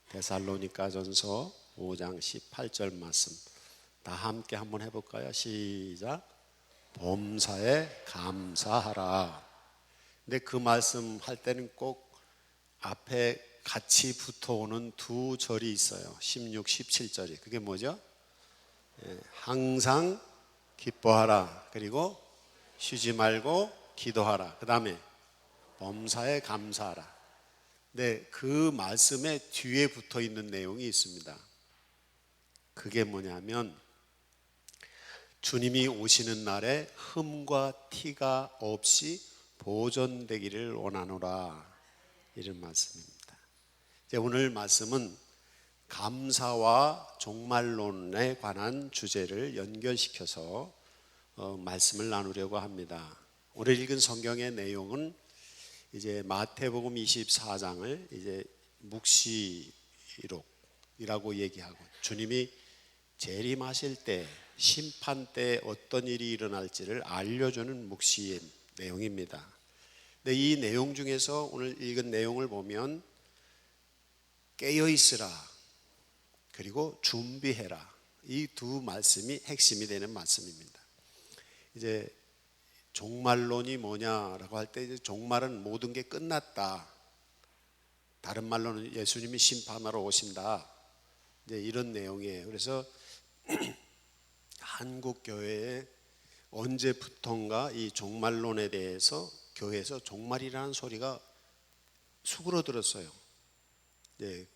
데살로니가전서 5장 18절 말씀 다 함께 한번 해볼까요? 시작. 범사에 감사하라. 근데 그 말씀 할 때는 꼭 앞에 같이 붙어오는 두 절이 있어요. 16, 17절이. 그게 뭐죠? 항상 기뻐하라. 그리고 쉬지 말고 기도하라. 그 다음에 범사에 감사하라. 네, 그 말씀의 뒤에 붙어 있는 내용이 있습니다. 그게 뭐냐면 주님이 오시는 날에 흠과 티가 없이 보존되기를 원하노라, 이런 말씀입니다. 이제 오늘 말씀은 감사와 종말론에 관한 주제를 연결시켜서 말씀을 나누려고 합니다. 오늘 읽은 성경의 내용은 이제 마태복음 24장을 이제 묵시록이라고 얘기하고, 주님이 재림하실 때, 심판 때 어떤 일이 일어날지를 알려주는 묵시의 내용입니다. 근데 이 내용 중에서 오늘 읽은 내용을 보면 깨어 있으라, 그리고 준비해라, 이 두 말씀이 핵심이 되는 말씀입니다. 이제 종말론이 뭐냐라고 할 때, 종말은 모든 게 끝났다, 다른 말로는 예수님이 심판하러 오신다, 이제 이런 내용이에요. 그래서 한국 교회에 언제부턴가 이 종말론에 대해서 교회에서 종말이라는 소리가 수그러들었어요. 예,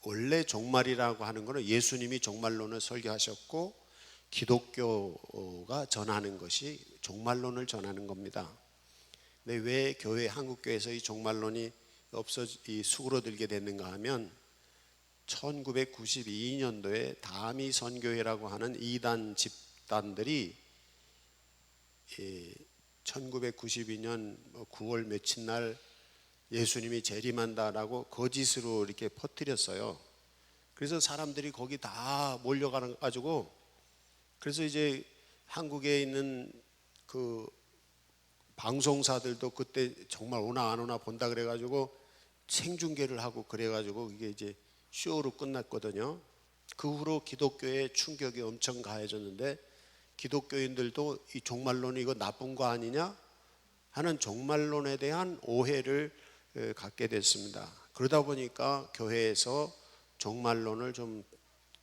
원래 종말이라고 하는 것은 예수님이 종말론을 설교하셨고 기독교가 전하는 것이 종말론을 전하는 겁니다. 근데 왜 한국 교회에서 이 종말론이 수그러들게 됐는가 하면 1992년도에 다미 선교회라고 하는 이단 집단들이 1992년 9월 며칠 날 예수님이 재림한다라고 거짓으로 이렇게 퍼뜨렸어요. 그래서 사람들이 거기 다 몰려가 가지고, 그래서 이제 한국에 있는 그 방송사들도 그때 정말 오나 안 오나 본다 그래가지고 생중계를 하고 그래가지고 이게 이제 쇼로 끝났거든요. 그 후로 기독교의 충격이 엄청 가해졌는데, 기독교인들도 이 종말론이 이거 나쁜 거 아니냐 하는 종말론에 대한 오해를 갖게 됐습니다. 그러다 보니까 교회에서 종말론을 좀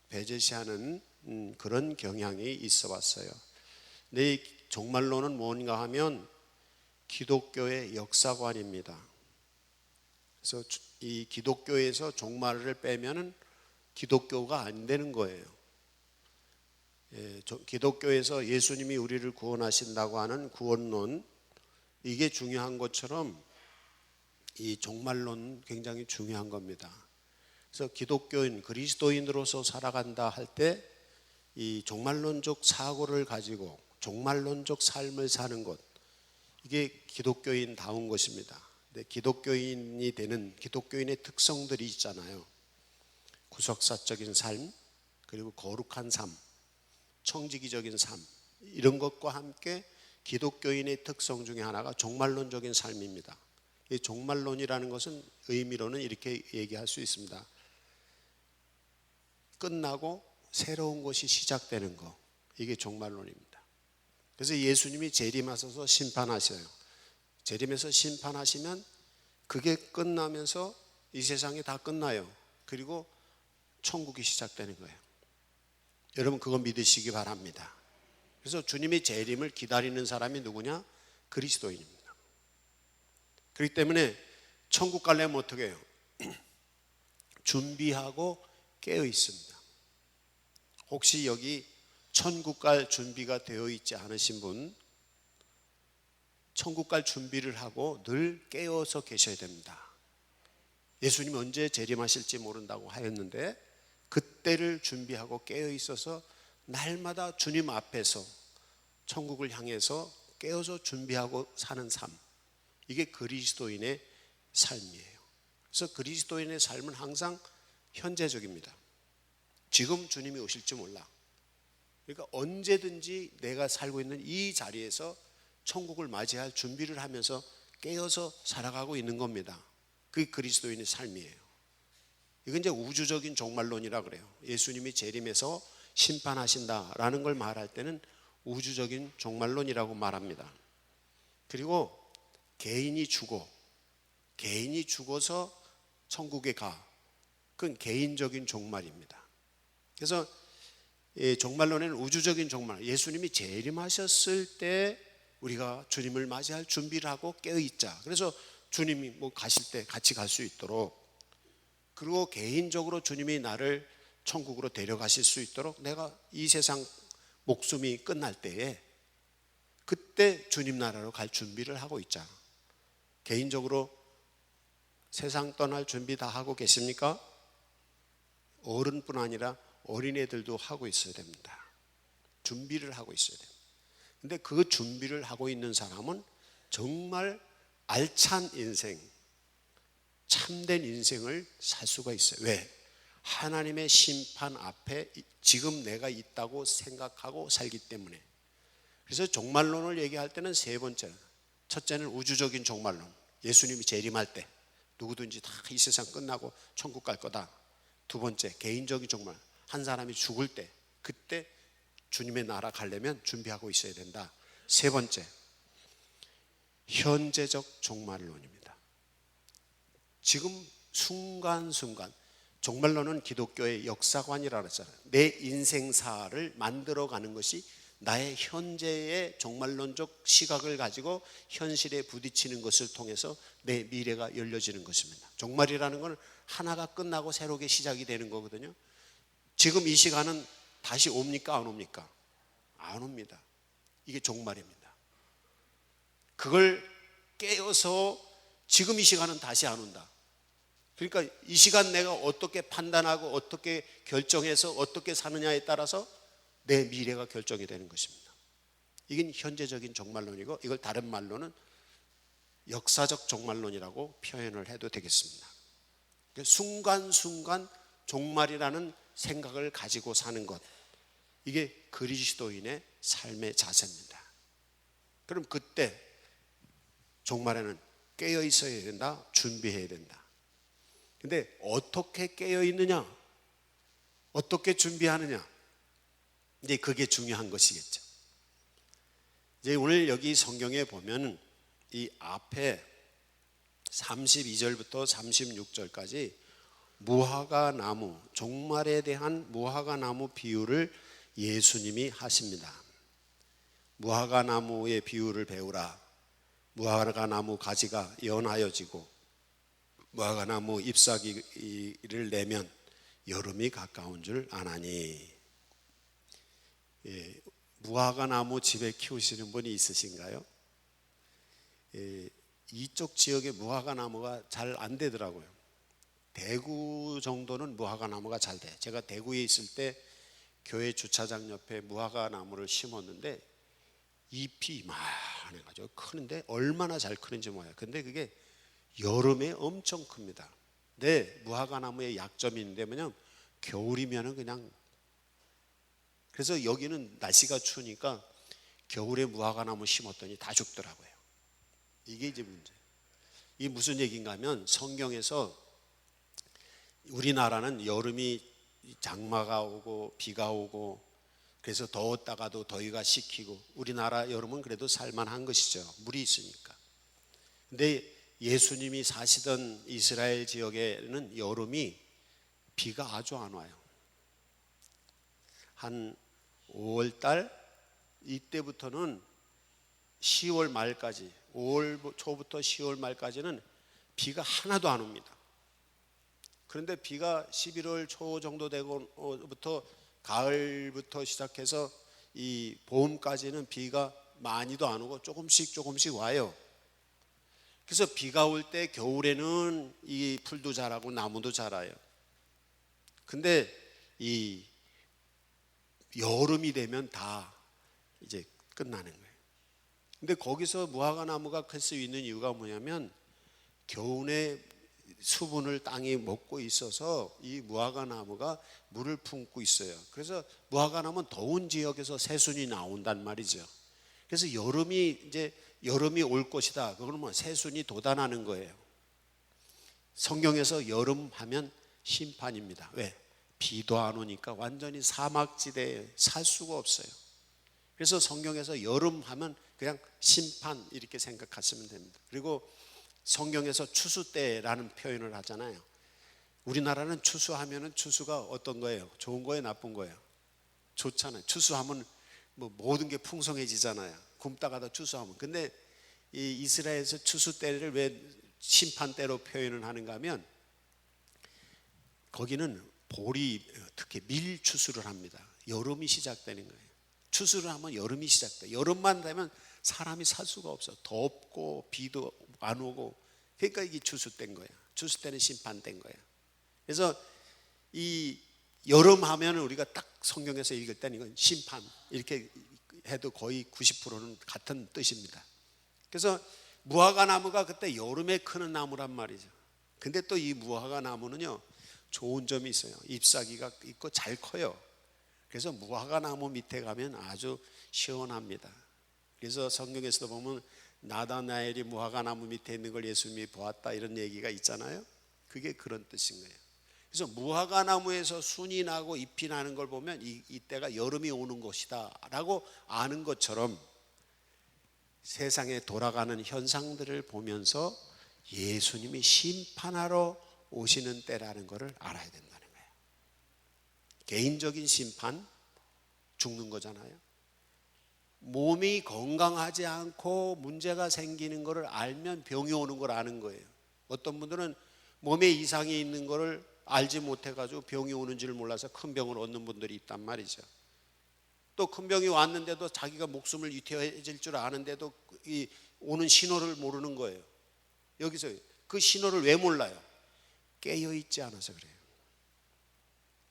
배제시하는 그런 경향이 있어 왔어요. 근데 이 종말론은 뭔가 하면 기독교의 역사관입니다. 그래서 이 기독교에서 종말을 빼면은 기독교가 안 되는 거예요. 기독교에서 예수님이 우리를 구원하신다고 하는 구원론, 이게 중요한 것처럼 이 종말론 굉장히 중요한 겁니다. 그래서 기독교인, 그리스도인으로서 살아간다 할 때 이 종말론적 사고를 가지고 종말론적 삶을 사는 것, 이게 기독교인다운 것입니다. 근데 기독교인이 되는 기독교인의 특성들이 있잖아요. 구속사적인 삶, 그리고 거룩한 삶, 청지기적인 삶, 이런 것과 함께 기독교인의 특성 중에 하나가 종말론적인 삶입니다. 이 종말론이라는 것은 의미로는 이렇게 얘기할 수 있습니다. 끝나고 새로운 것이 시작되는 것, 이게 종말론입니다. 그래서 예수님이 재림하셔서 심판하셔요. 재림해서 심판하시면 그게 끝나면서 이 세상이 다 끝나요. 그리고 천국이 시작되는 거예요. 여러분 그거 믿으시기 바랍니다. 그래서 주님의 재림을 기다리는 사람이 누구냐? 그리스도인입니다. 그렇기 때문에 천국 가려면 어떻게 해요? 준비하고 깨어 있습니다. 혹시 여기 천국 갈 준비가 되어 있지 않으신 분, 천국 갈 준비를 하고 늘 깨어서 계셔야 됩니다. 예수님 언제 재림하실지 모른다고 하였는데 그때를 준비하고 깨어 있어서 날마다 주님 앞에서 천국을 향해서 깨어서 준비하고 사는 삶, 이게 그리스도인의 삶이에요. 그래서 그리스도인의 삶은 항상 현재적입니다. 지금 주님이 오실지 몰라. 그러니까 언제든지 내가 살고 있는 이 자리에서 천국을 맞이할 준비를 하면서 깨어서 살아가고 있는 겁니다. 그게 그리스도인의 삶이에요. 이건 이제 우주적인 종말론이라 그래요. 예수님이 재림해서 심판하신다라는 걸 말할 때는 우주적인 종말론이라고 말합니다. 그리고 개인이 죽어서 천국에 가. 그건 개인적인 종말입니다. 그래서 종말론에는 우주적인 종말, 예수님이 재림하셨을 때 우리가 주님을 맞이할 준비를 하고 깨어있자. 그래서 주님이 뭐 가실 때 같이 갈 수 있도록, 그리고 개인적으로 주님이 나를 천국으로 데려가실 수 있도록 내가 이 세상 목숨이 끝날 때에 그때 주님 나라로 갈 준비를 하고 있자. 개인적으로 세상 떠날 준비 다 하고 계십니까? 어른뿐 아니라 어린애들도 하고 있어야 됩니다. 준비를 하고 있어야 됩니다. 근데 그 준비를 하고 있는 사람은 정말 알찬 인생, 참된 인생을 살 수가 있어요. 왜? 하나님의 심판 앞에 지금 내가 있다고 생각하고 살기 때문에. 그래서 종말론을 얘기할 때는 세 번째, 첫째는 우주적인 종말론, 예수님이 재림할 때 누구든지 다 이 세상 끝나고 천국 갈 거다. 두 번째, 개인적인 종말, 한 사람이 죽을 때, 그때 주님의 나라 가려면 준비하고 있어야 된다. 세 번째, 현재적 종말론입니다. 지금 순간순간, 종말론은 기독교의 역사관이라고 했잖아요. 내 인생사를 만들어가는 것이 나의 현재의 종말론적 시각을 가지고 현실에 부딪히는 것을 통해서 내 미래가 열려지는 것입니다. 종말이라는 건 하나가 끝나고 새롭게 시작이 되는 거거든요. 지금 이 시간은 다시 옵니까? 안 옵니까? 안 옵니다. 이게 종말입니다. 그걸 깨어서 지금 이 시간은 다시 안 온다. 그러니까 이 시간 내가 어떻게 판단하고 어떻게 결정해서 어떻게 사느냐에 따라서 내 미래가 결정이 되는 것입니다. 이게 현재적인 종말론이고, 이걸 다른 말로는 역사적 종말론이라고 표현을 해도 되겠습니다. 순간순간 종말이라는 생각을 가지고 사는 것, 이게 그리스도인의 삶의 자세입니다. 그럼 그때 종말에는 깨어 있어야 된다, 준비해야 된다. 근데 어떻게 깨어 있느냐, 어떻게 준비하느냐, 이제 그게 중요한 것이겠죠. 이제 오늘 여기 성경에 보면 이 앞에 32절부터 36절까지 무화과 나무, 종말에 대한 무화과 나무 비유를 예수님이 하십니다. 무화과 나무의 비유를 배우라. 무화과 나무 가지가 연하여지고 무화과 나무 잎사귀를 내면 여름이 가까운 줄 아나니. 무화과 나무 집에 키우시는 분이 있으신가요? 이쪽 지역에 무화과 나무가 잘 안 되더라고요. 대구 정도는 무화과 나무가 잘 돼. 제가 대구에 있을 때 교회 주차장 옆에 무화과 나무를 심었는데 잎이 이만해가지고 크는데 얼마나 잘 크는지 몰라요. 근데 그게 여름에 엄청 큽니다. 근데 무화과 나무의 약점이 있는데 뭐냐면 겨울이면은 그냥, 그래서 여기는 날씨가 추우니까 겨울에 무화과 나무 심었더니 다 죽더라고요. 이게 이제 문제예요. 이게 무슨 얘기인가 하면 성경에서 우리나라는 여름이 장마가 오고 비가 오고 그래서 더웠다가도 더위가 식히고, 우리나라 여름은 그래도 살만한 것이죠. 물이 있으니까. 근데 예수님이 사시던 이스라엘 지역에는 여름이 비가 아주 안 와요. 한 5월달 이때부터는 10월 말까지, 5월 초부터 10월 말까지는 비가 하나도 안 옵니다. 그런데 비가 11월 초 정도 되고부터 가을부터 시작해서 이 봄까지는 비가 많이도 안 오고 조금씩 와요. 그래서 비가 올 때 겨울에는 이 풀도 자라고 나무도 자라요. 근데 이 여름이 되면 다 이제 끝나는 거예요. 근데 거기서 무화과 나무가 클 수 있는 이유가 뭐냐면 겨우내 수분을 땅이 먹고 있어서 이 무화과 나무가 물을 품고 있어요. 그래서 무화과 나무는 더운 지역에서 새순이 나온단 말이죠. 그래서 여름이 올 것이다. 그거는 뭐 새순이 돋아나는 거예요. 성경에서 여름 하면 심판입니다. 왜? 비도 안 오니까 완전히 사막지대에 살 수가 없어요. 그래서 성경에서 여름 하면 그냥 심판 이렇게 생각하시면 됩니다. 그리고 성경에서 추수 때라는 표현을 하잖아요. 우리나라는 추수하면은 추수가 어떤 거예요? 좋은 거예요, 나쁜 거예요? 좋잖아요. 추수하면 뭐 모든 게 풍성해지잖아요. 굶다가도 추수하면. 근데 이 이스라엘에서 추수 때를 왜 심판 때로 표현을 하는가 하면 거기는 보리, 특히 밀 추수를 합니다. 여름이 시작되는 거예요. 추수를 하면 여름이 시작돼. 여름만 되면 사람이 살 수가 없어. 덥고 비도 안 오고. 그러니까 이게 추수 때인 거예요. 추수 때는 심판 때인 거예요. 그래서 이 여름 하면 우리가 딱 성경에서 읽을 때는 이건 심판 이렇게 해도 거의 90%는 같은 뜻입니다. 그래서 무화과 나무가 그때 여름에 크는 나무란 말이죠. 근데 또 이 무화과 나무는요 좋은 점이 있어요. 잎사귀가 있고 잘 커요. 그래서 무화과 나무 밑에 가면 아주 시원합니다. 그래서 성경에서도 보면 나다나엘이 무화과 나무 밑에 있는 걸 예수님이 보았다 이런 얘기가 있잖아요. 그게 그런 뜻인 거예요. 그래서 무화과 나무에서 순이 나고 잎이 나는 걸 보면 이때가 여름이 오는 것이다 라고 아는 것처럼 세상에 돌아가는 현상들을 보면서 예수님이 심판하러 오시는 때라는 것을 알아야 된다는 거예요. 개인적인 심판, 죽는 거잖아요. 몸이 건강하지 않고 문제가 생기는 것을 알면 병이 오는 걸 아는 거예요. 어떤 분들은 몸에 이상이 있는 것을 알지 못해가지고 병이 오는 줄 몰라서 큰 병을 얻는 분들이 있단 말이죠. 또 큰 병이 왔는데도 자기가 목숨을 위태해질 줄 아는데도 이 오는 신호를 모르는 거예요. 여기서 그 신호를 왜 몰라요? 깨어있지 않아서 그래요.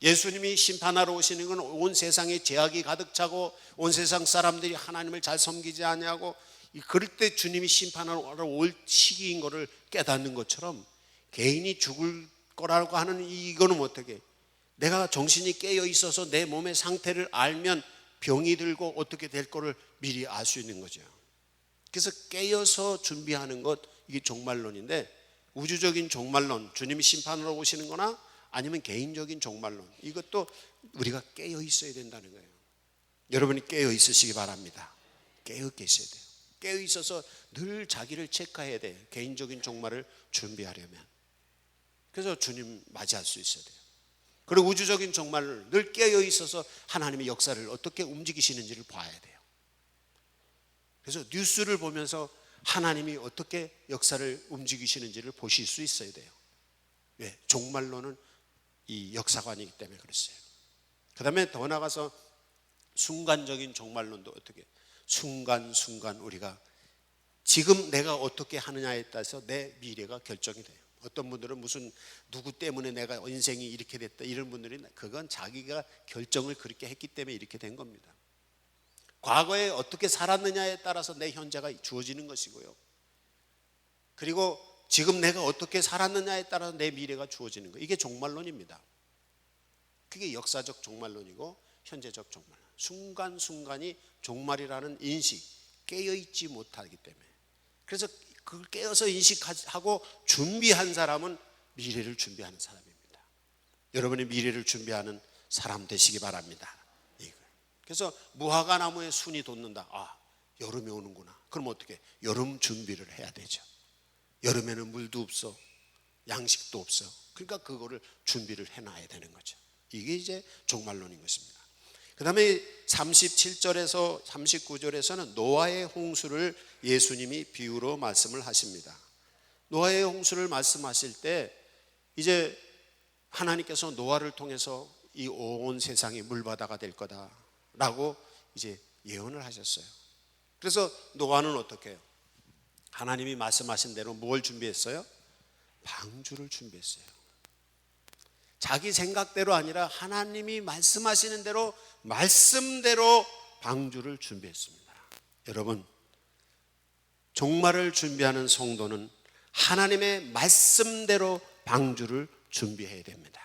예수님이 심판하러 오시는 건 온 세상에 죄악이 가득 차고 온 세상 사람들이 하나님을 잘 섬기지 않냐고 그럴 때 주님이 심판하러 올 시기인 것을 깨닫는 것처럼 개인이 죽을 거라고 하는 이거는 어떻게 내가 정신이 깨어 있어서 내 몸의 상태를 알면 병이 들고 어떻게 될 거를 미리 알 수 있는 거죠. 그래서 깨어서 준비하는 것 이게 종말론인데 우주적인 종말론 주님이 심판하러 오시는 거나 아니면 개인적인 종말론 이것도 우리가 깨어 있어야 된다는 거예요. 여러분이 깨어 있으시기 바랍니다. 깨어 계셔야 돼요. 깨어 있어서 늘 자기를 체크해야 돼요. 개인적인 종말을 준비하려면. 그래서 주님 맞이할 수 있어야 돼요. 그리고 우주적인 종말을 늘 깨어 있어서 하나님의 역사를 어떻게 움직이시는지를 봐야 돼요. 그래서 뉴스를 보면서 하나님이 어떻게 역사를 움직이시는지를 보실 수 있어야 돼요. 왜? 종말론은 이 역사관이기 때문에 그랬어요. 그 다음에 더 나가서 순간적인 종말론도 어떻게 순간순간 우리가 지금 내가 어떻게 하느냐에 따라서 내 미래가 결정이 돼요. 어떤 분들은 무슨 누구 때문에 내가 인생이 이렇게 됐다 이런 분들이 그건 자기가 결정을 그렇게 했기 때문에 이렇게 된 겁니다. 과거에 어떻게 살았느냐에 따라서 내 현재가 주어지는 것이고요. 그리고 지금 내가 어떻게 살았느냐에 따라서 내 미래가 주어지는 거예요. 이게 종말론입니다. 그게 역사적 종말론이고 현재적 종말론. 순간순간이 종말이라는 인식, 깨어있지 못하기 때문에. 그래서 그걸 깨어서 인식하고 준비한 사람은 미래를 준비하는 사람입니다. 여러분이 미래를 준비하는 사람 되시기 바랍니다. 그래서 무화과 나무에 순이 돋는다. 아, 여름이 오는구나. 그럼 어떻게? 여름 준비를 해야 되죠. 여름에는 물도 없어, 양식도 없어. 그러니까 그거를 준비를 해놔야 되는 거죠. 이게 이제 종말론인 것입니다. 그 다음에 37절에서 39절에서는 노아의 홍수를 예수님이 비유로 말씀을 하십니다. 노아의 홍수를 말씀하실 때 이제 하나님께서 노아를 통해서 이 온 세상이 물바다가 될 거다라고 이제 예언을 하셨어요. 그래서 노아는 어떻게 해요? 하나님이 말씀하신 대로 뭘 준비했어요? 방주를 준비했어요. 자기 생각대로 아니라 하나님이 말씀하시는 대로 말씀대로 방주를 준비했습니다. 여러분, 종말을 준비하는 성도는 하나님의 말씀대로 방주를 준비해야 됩니다.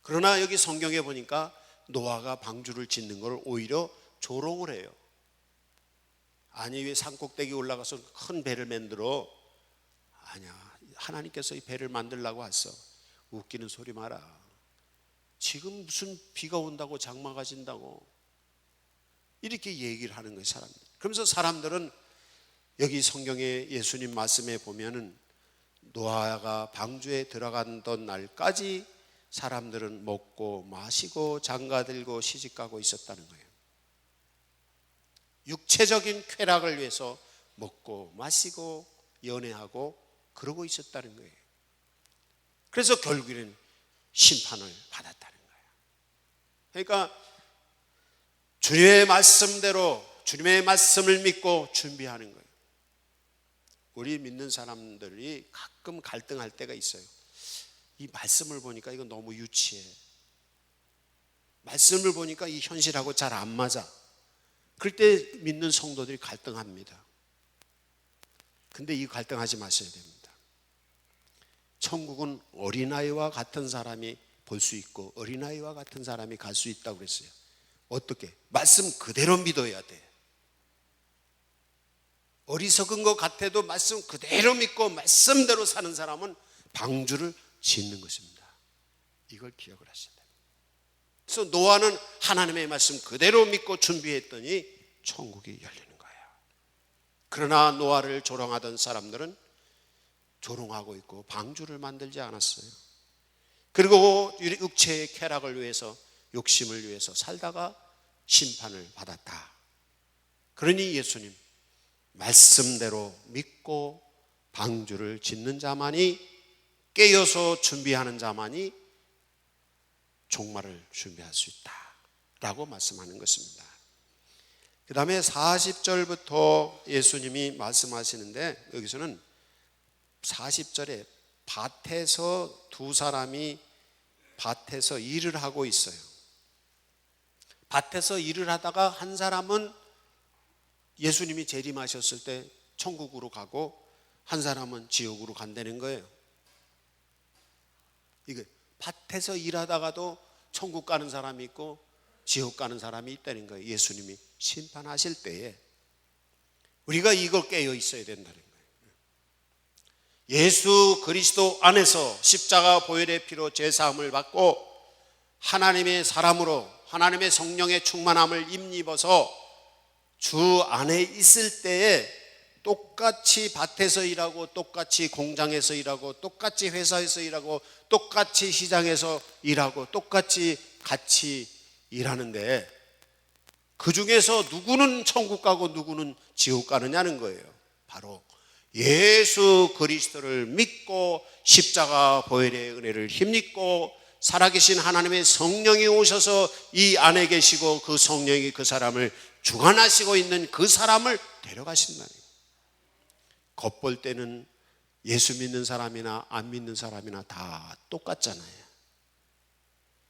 그러나 여기 성경에 보니까 노아가 방주를 짓는 걸 오히려 조롱을 해요. 아니 왜 산꼭대기 올라가서 큰 배를 만들어? 아니야, 하나님께서 이 배를 만들라고 했어. 웃기는 소리 마라. 지금 무슨 비가 온다고 장마가 진다고 이렇게 얘기를 하는 거예요, 사람들. 그러면서 사람들은 여기 성경에 예수님 말씀에 보면은 노아가 방주에 들어가던 날까지 사람들은 먹고 마시고 장가들고 시집가고 있었다는 거예요. 육체적인 쾌락을 위해서 먹고 마시고 연애하고 그러고 있었다는 거예요. 그래서 결국에는 심판을 받았다는 거예요. 그러니까 주님의 말씀대로 주님의 말씀을 믿고 준비하는 거예요. 우리 믿는 사람들이 가끔 갈등할 때가 있어요. 이 말씀을 보니까 이거 너무 유치해. 말씀을 보니까 이 현실하고 잘 안 맞아. 그럴 때 믿는 성도들이 갈등합니다. 근데 이 갈등하지 마셔야 됩니다. 천국은 어린아이와 같은 사람이 볼 수 있고 어린아이와 같은 사람이 갈 수 있다고 그랬어요. 어떻게? 말씀 그대로 믿어야 돼. 어리석은 것 같아도 말씀 그대로 믿고 말씀대로 사는 사람은 방주를 짓는 것입니다. 이걸 기억을 하셔야 돼요. 그래서 노아는 하나님의 말씀 그대로 믿고 준비했더니 천국이 열리는 거예요. 그러나 노아를 조롱하던 사람들은 조롱하고 있고 방주를 만들지 않았어요. 그리고 육체의 쾌락을 위해서 욕심을 위해서 살다가 심판을 받았다. 그러니 예수님 말씀대로 믿고 방주를 짓는 자만이 깨어서 준비하는 자만이 종말을 준비할 수 있다라고 말씀하는 것입니다. 그 다음에 40절부터 예수님이 말씀하시는데 여기서는 40절에 밭에서 두 사람이 밭에서 일을 하고 있어요. 밭에서 일을 하다가 한 사람은 예수님이 재림하셨을 때 천국으로 가고 한 사람은 지옥으로 간다는 거예요. 이게 밭에서 일하다가도 천국 가는 사람이 있고 지옥 가는 사람이 있다는 거예요. 예수님이 심판하실 때에 우리가 이걸 깨어 있어야 된다는 거예요. 예수 그리스도 안에서 십자가 보혈의 피로 죄사함을 받고 하나님의 사람으로 하나님의 성령의 충만함을 힘입어서 주 안에 있을 때에 똑같이 밭에서 일하고 똑같이 공장에서 일하고 똑같이 회사에서 일하고 똑같이 시장에서 일하고 똑같이 같이 일하는데 그 중에서 누구는 천국 가고 누구는 지옥 가느냐는 거예요. 바로 예수 그리스도를 믿고 십자가 보혈의 은혜를 힘입고 살아계신 하나님의 성령이 오셔서 이 안에 계시고 그 성령이 그 사람을 주관하시고 있는 그 사람을 데려가신다는 거예요. 겉볼 때는 예수 믿는 사람이나 안 믿는 사람이나 다 똑같잖아요.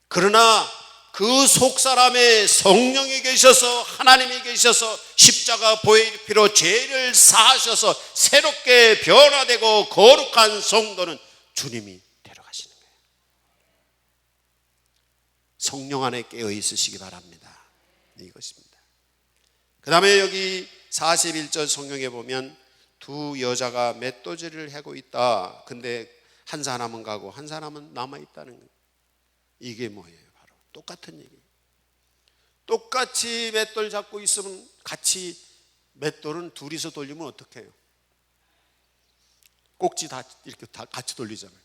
그러나 그 속사람에 성령이 계셔서 하나님이 계셔서 십자가 보혈의 피로 죄를 사하셔서 새롭게 변화되고 거룩한 성도는 주님이 데려가시는 거예요. 성령 안에 깨어 있으시기 바랍니다. 이것입니다. 그 다음에 여기 41절 성경에 보면 두 여자가 맷도질을 하고 있다. 근데 한 사람은 가고 한 사람은 남아있다는 거예요. 이게 뭐예요? 바로 똑같은 얘기예요. 똑같이 맷돌 잡고 있으면 같이 맷돌은 둘이서 돌리면 어떻게 해요? 꼭지 다 이렇게 다 같이 돌리잖아요.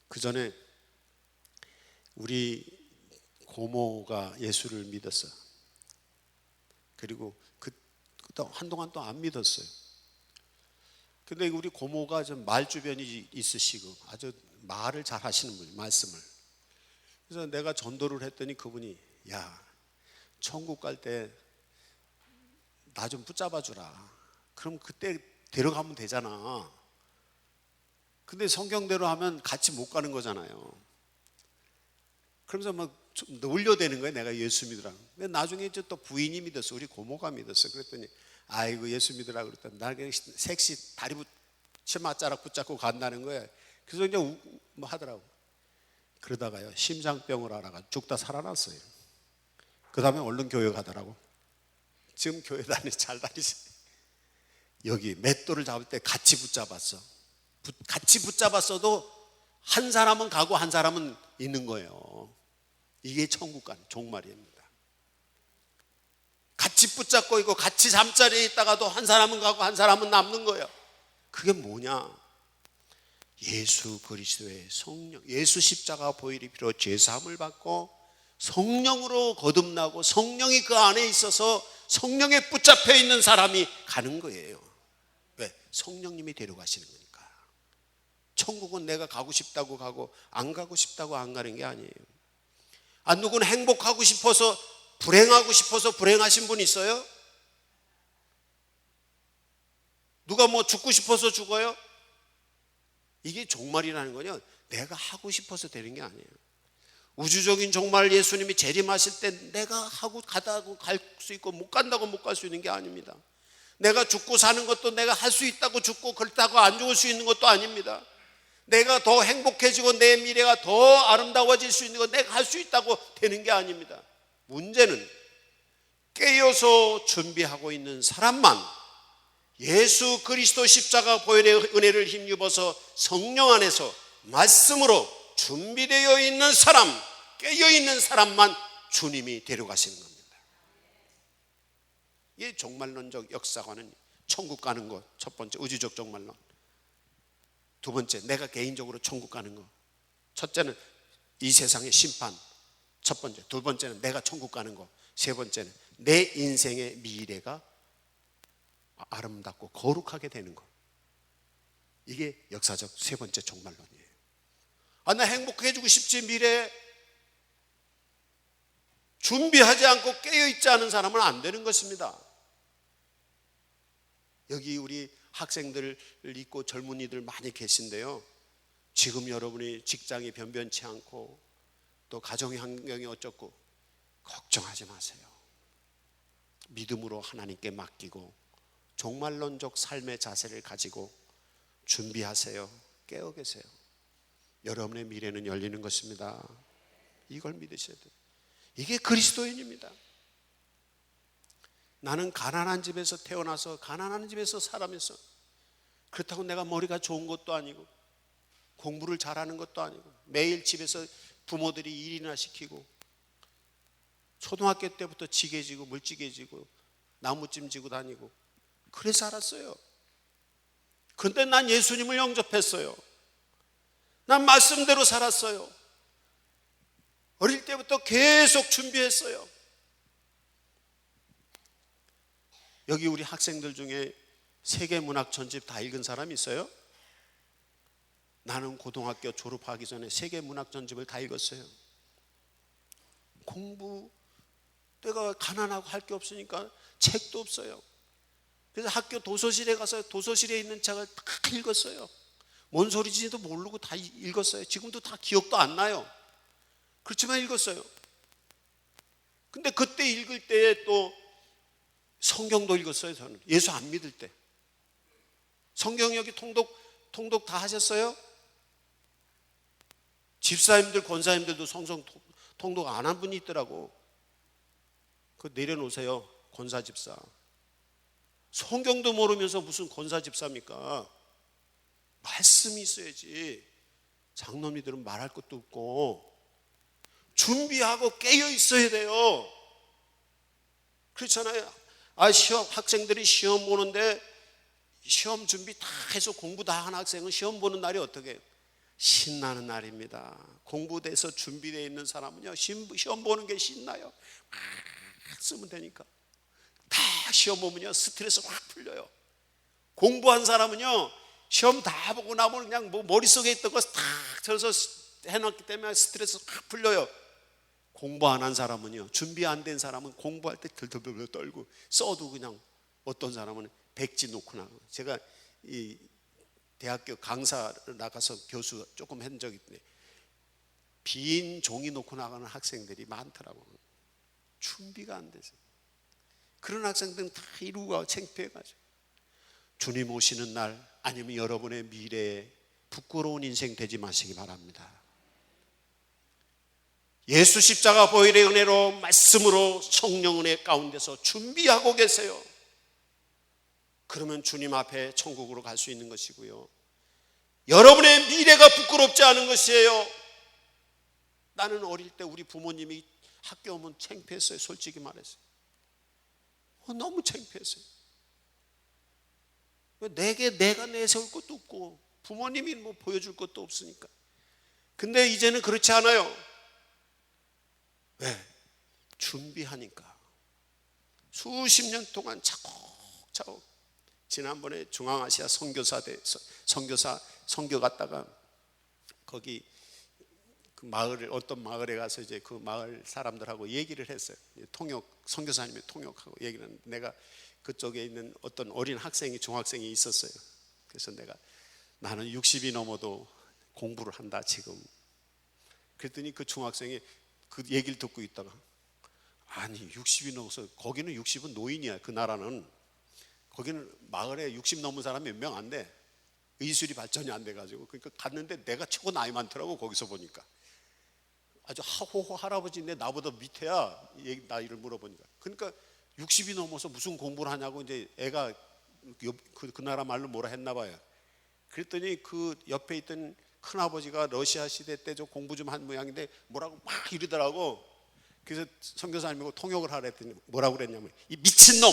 그 전에 우리 고모가 예수를 믿었어요. 그리고 한동안 또 안 믿었어요. 근데 우리 고모가 좀 말주변이 있으시고 아주 말을 잘 하시는 분이에요. 말씀을. 그래서 내가 전도를 했더니 그분이 야 천국 갈 때 나 좀 붙잡아 주라. 그럼 그때 데려가면 되잖아. 근데 성경대로 하면 같이 못 가는 거잖아요. 그러면서 막 놀려대는 거예요. 내가 예수 믿으라. 근데 나중에 이제 또 부인이 믿었어. 우리 고모가 믿었어. 그랬더니 아이고 예수 믿으라 그랬더니 나 그냥 섹시 다리 치맛자락 붙잡고 간다는 거예요. 그래서 이제 뭐 하더라고. 그러다가요 심장병을 알아가지고 죽다 살아났어요. 그 다음에 얼른 교회 가더라고. 지금 교회 잘 다니세요. 여기 맷돌을 잡을 때 같이 붙잡았어. 같이 붙잡았어도 한 사람은 가고 한 사람은 있는 거예요. 이게 천국 가는 종말입니다. 같이 붙잡고 있고 같이 잠자리에 있다가도 한 사람은 가고 한 사람은 남는 거예요. 그게 뭐냐? 예수 그리스도의 성령, 예수 십자가 보혈이 피로 죄사함을 받고 성령으로 거듭나고 성령이 그 안에 있어서 성령에 붙잡혀 있는 사람이 가는 거예요. 왜? 성령님이 데려가시는 거니까. 천국은 내가 가고 싶다고 가고 안 가고 싶다고 안 가는 게 아니에요. 누구는 행복하고 싶어서 불행하고 싶어서 불행하신 분 있어요? 누가 뭐 죽고 싶어서 죽어요? 이게 종말이라는 거는 내가 하고 싶어서 되는 게 아니에요. 우주적인 종말, 예수님이 재림하실 때 내가 하고 가다고 갈 수 있고 못 간다고 못 갈 수 있는 게 아닙니다. 내가 죽고 사는 것도 내가 할 수 있다고 죽고 그렇다고 안 죽을 수 있는 것도 아닙니다. 내가 더 행복해지고 내 미래가 더 아름다워질 수 있는 거 내가 할 수 있다고 되는 게 아닙니다. 문제는 깨어서 준비하고 있는 사람만 예수 그리스도 십자가 보혈의 은혜를 힘입어서 성령 안에서 말씀으로 준비되어 있는 사람, 깨어 있는 사람만 주님이 데려가시는 겁니다. 이게 종말론적 역사관은 천국 가는 것, 첫 번째 우주적 종말론. 두 번째, 내가 개인적으로 천국 가는 거. 첫째는 이 세상의 심판, 첫 번째. 두 번째는 내가 천국 가는 거. 세 번째는 내 인생의 미래가 아름답고 거룩하게 되는 거. 이게 역사적 세 번째 종말론이에요. 나 행복해지고 싶지. 미래에 준비하지 않고 깨어있지 않은 사람은 안 되는 것입니다. 여기 우리 학생들 있고 젊은이들 많이 계신데요, 지금 여러분이 직장이 변변치 않고 또 가정 환경이 어쩌고 걱정하지 마세요. 믿음으로 하나님께 맡기고 종말론적 삶의 자세를 가지고 준비하세요. 깨어 계세요. 여러분의 미래는 열리는 것입니다. 이걸 믿으셔야 돼요. 이게 그리스도인입니다. 나는 가난한 집에서 태어나서 가난한 집에서 살아면서, 그렇다고 내가 머리가 좋은 것도 아니고 공부를 잘하는 것도 아니고 매일 집에서 부모들이 일이나 시키고 초등학교 때부터 지게지고 물지게지고 나무찜 지고 다니고 그래 살았어요. 그런데 난 예수님을 영접했어요. 난 말씀대로 살았어요. 어릴 때부터 계속 준비했어요. 여기 우리 학생들 중에 세계문학 전집 다 읽은 사람 있어요? 나는 고등학교 졸업하기 전에 세계문학 전집을 다 읽었어요. 공부, 내가 가난하고 할 게 없으니까 책도 없어요. 그래서 학교 도서실에 가서 도서실에 있는 책을 다 읽었어요. 뭔 소리인지도 모르고 다 읽었어요. 지금도 다 기억도 안 나요. 그렇지만 읽었어요. 근데 그때 읽을 때 또 성경도 읽었어요. 저는 예수 안 믿을 때. 성경 여기 통독 다 하셨어요? 집사님들, 권사님들도 성경 통독 안 한 분이 있더라고. 그거 내려놓으세요. 권사 집사. 성경도 모르면서 무슨 권사 집사입니까? 말씀이 있어야지. 장로님들은 말할 것도 없고 준비하고 깨어 있어야 돼요. 그렇잖아요. 학생들이 시험 보는데 시험 준비 다 해서 공부 다 한 학생은 시험 보는 날이 어떻게 해요? 신나는 날입니다. 공부돼서 준비되어 있는 사람은요, 시험 보는 게 신나요. 막 쓰면 되니까. 다 시험 보면요 스트레스 확 풀려요. 공부한 사람은요 시험 다 보고 나면 그냥 뭐 머릿속에 있던 거 다 쳐서 해놨기 때문에 스트레스 확 풀려요. 공부 안 한 사람은요, 준비 안 된 사람은 공부할 때 들들들 떨고 써도 그냥 어떤 사람은 백지 놓고 나가고. 제가 이 대학교 강사를 나가서 교수 조금 한 적이 있는데 빈 종이 놓고 나가는 학생들이 많더라고요. 준비가 안 돼서. 그런 학생들은 다 이루고 창피해가지고. 주님 오시는 날 아니면 여러분의 미래에 부끄러운 인생 되지 마시기 바랍니다. 예수 십자가 보혈의 은혜로 말씀으로 성령 은혜 가운데서 준비하고 계세요. 그러면 주님 앞에 천국으로 갈 수 있는 것이고요. 여러분의 미래가 부끄럽지 않은 것이에요. 나는 어릴 때 우리 부모님이 학교 오면 창피했어요. 솔직히 말해서 너무 창피했어요. 내가 내세울 것도 없고 부모님이 뭐 보여줄 것도 없으니까. 근데 이제는 그렇지 않아요. 왜? 준비하니까. 수십 년 동안 차곡차곡. 지난번에 중앙아시아 선교 갔다가 거기 그 마을을, 어떤 마을에 가서 이제 그 마을 사람들하고 얘기를 했어요. 선교사님이 통역하고 얘기를 했는데, 내가 그쪽에 있는 어떤 어린 학생이, 중학생이 있었어요. 그래서 나는 60이 넘어도 공부를 한다 지금. 그랬더니 그 중학생이 그 얘기를 듣고 있다가, 아니 60이 넘어서, 거기는 60은 노인이야. 그 나라는. 거기는 마을에 60 넘은 사람이 몇 명 안 돼. 의술이 발전이 안 돼가지고. 그러니까 갔는데 내가 최고 나이 많더라고. 거기서 보니까 아주 하호호 할아버지인데 나보다 밑에야. 나이를 물어보니까. 그러니까 60이 넘어서 무슨 공부를 하냐고 이제 애가 그 나라 말로 뭐라 했나 봐요. 그랬더니 그 옆에 있던 큰아버지가 러시아 시대 때 저 공부 좀 한 모양인데 뭐라고 막 이러더라고. 그래서 선교사님이고 통역을 하라 했더니 뭐라고 그랬냐면, 이 미친놈,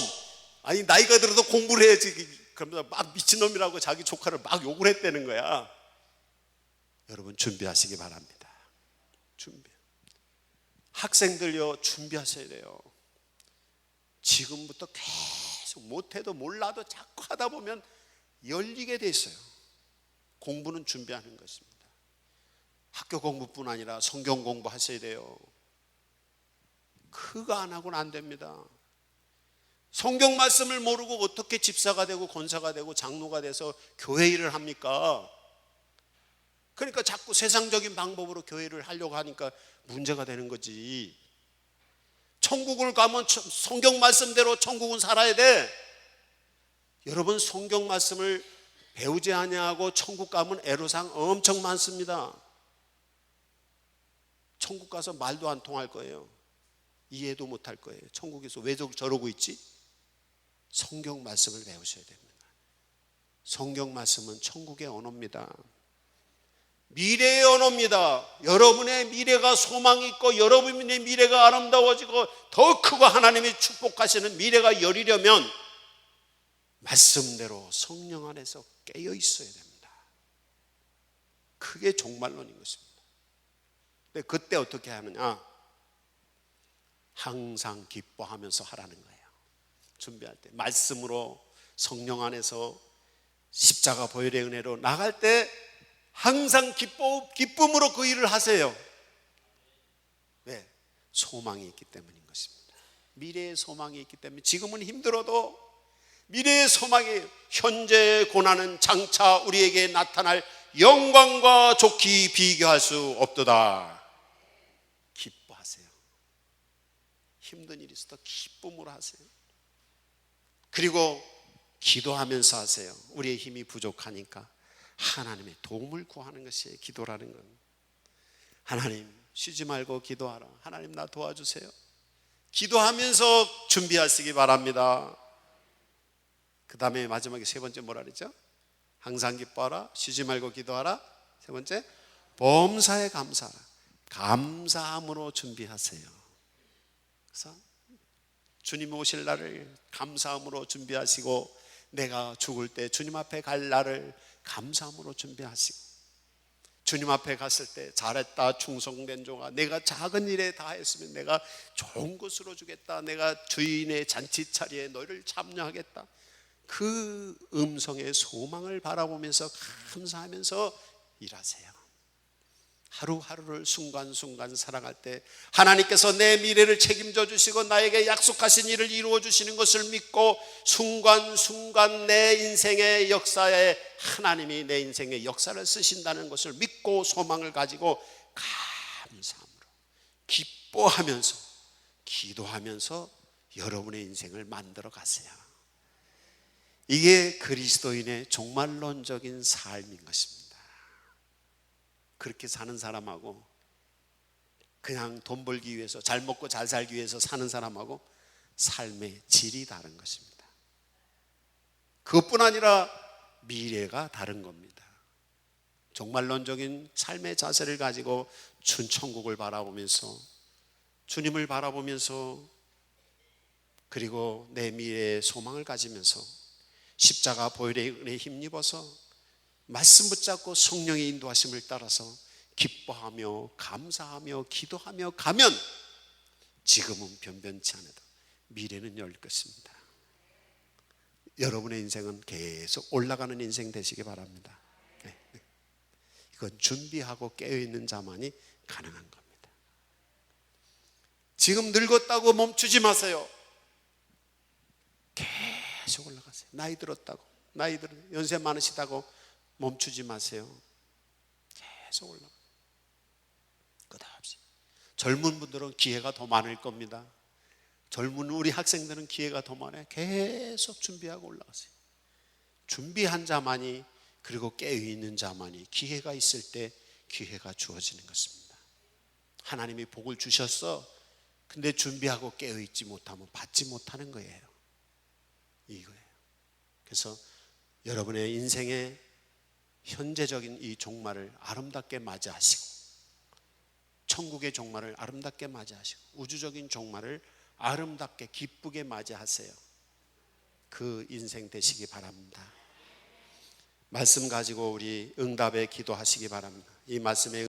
아니 나이가 들어도 공부를 해야지. 그러면서 막 미친놈이라고 자기 조카를 막 욕을 했다는 거야. 여러분 준비하시기 바랍니다. 학생들요, 준비하셔야 돼요. 지금부터 계속 못해도 몰라도 자꾸 하다 보면 열리게 돼 있어요. 공부는 준비하는 것입니다. 학교 공부뿐 아니라 성경 공부하셔야 돼요. 그거 안 하고는 안 됩니다. 성경 말씀을 모르고 어떻게 집사가 되고 권사가 되고 장로가 돼서 교회 일을 합니까? 그러니까 자꾸 세상적인 방법으로 교회를 하려고 하니까 문제가 되는 거지. 천국을 가면 성경 말씀대로 천국은 살아야 돼. 여러분, 성경 말씀을 배우지 아니하고 천국 가면 애로사항 엄청 많습니다. 천국 가서 말도 안 통할 거예요. 이해도 못할 거예요. 천국에서 왜 저러고 있지? 성경 말씀을 배우셔야 됩니다. 성경 말씀은 천국의 언어입니다. 미래의 언어입니다. 여러분의 미래가 소망이 있고 여러분의 미래가 아름다워지고 더 크고 하나님이 축복하시는 미래가 열리려면 말씀대로 성령 안에서 깨어 있어야 됩니다. 그게 종말론인 것입니다. 근데 그때 어떻게 하느냐? 항상 기뻐하면서 하라는 거예요. 준비할 때 말씀으로 성령 안에서 십자가 보혈의 은혜로 나갈 때 항상 기쁨으로 그 일을 하세요. 왜? 소망이 있기 때문인 것입니다. 미래의 소망이 있기 때문에 지금은 힘들어도 미래의 소망이, 현재의 고난은 장차 우리에게 나타날 영광과 좋게 비교할 수 없도다. 기뻐하세요. 힘든 일이 있어도 기쁨으로 하세요. 그리고 기도하면서 하세요. 우리의 힘이 부족하니까 하나님의 도움을 구하는 것이 기도라는 건. 하나님, 쉬지 말고 기도하라. 하나님, 나 도와주세요. 기도하면서 준비하시기 바랍니다. 그 다음에 마지막에 세 번째 뭐라 그랬죠? 항상 기뻐하라, 쉬지 말고 기도하라. 세 번째, 범사에 감사하라. 감사함으로 준비하세요. 그래서 주님 오실 날을 감사함으로 준비하시고, 내가 죽을 때 주님 앞에 갈 날을 감사함으로 준비하시고, 주님 앞에 갔을 때 잘했다 충성된 종아, 내가 작은 일에 다했으면 내가 좋은 것으로 주겠다, 내가 주인의 잔치차례에 너를 참여하겠다, 그 음성의 소망을 바라보면서 감사하면서 일하세요. 하루하루를 순간순간 살아갈 때 하나님께서 내 미래를 책임져 주시고 나에게 약속하신 일을 이루어 주시는 것을 믿고 순간순간 내 인생의 역사에 하나님이 내 인생의 역사를 쓰신다는 것을 믿고 소망을 가지고 감사함으로 기뻐하면서 기도하면서 여러분의 인생을 만들어 가세요. 이게 그리스도인의 종말론적인 삶인 것입니다. 그렇게 사는 사람하고 그냥 돈 벌기 위해서, 잘 먹고 잘 살기 위해서 사는 사람하고 삶의 질이 다른 것입니다. 그것뿐 아니라 미래가 다른 겁니다. 종말론적인 삶의 자세를 가지고 천국을 바라보면서, 주님을 바라보면서, 그리고 내 미래의 소망을 가지면서 십자가 보혈의 은혜에 힘입어서 말씀 붙잡고 성령의 인도하심을 따라서 기뻐하며 감사하며 기도하며 가면 지금은 변변치 않아도 미래는 열 것입니다. 여러분의 인생은 계속 올라가는 인생 되시기 바랍니다. 이건 준비하고 깨어있는 자만이 가능한 겁니다. 지금 늙었다고 멈추지 마세요. 계속 올라가세요. 나이 들었다고, 연세 많으시다고 멈추지 마세요. 계속 올라가세요. 끝없이. 젊은 분들은 기회가 더 많을 겁니다. 젊은 우리 학생들은 기회가 더 많아요. 계속 준비하고 올라가세요. 준비한 자만이, 그리고 깨어있는 자만이 기회가 있을 때 기회가 주어지는 것입니다. 하나님이 복을 주셨어. 근데 준비하고 깨어있지 못하면 받지 못하는 거예요. 이거예요. 그래서 여러분의 인생의 현재적인 이 종말을 아름답게 맞이하시고, 천국의 종말을 아름답게 맞이하시고, 우주적인 종말을 아름답게 기쁘게 맞이하세요. 그 인생 되시기 바랍니다. 말씀 가지고 우리 응답에 기도하시기 바랍니다. 이 말씀에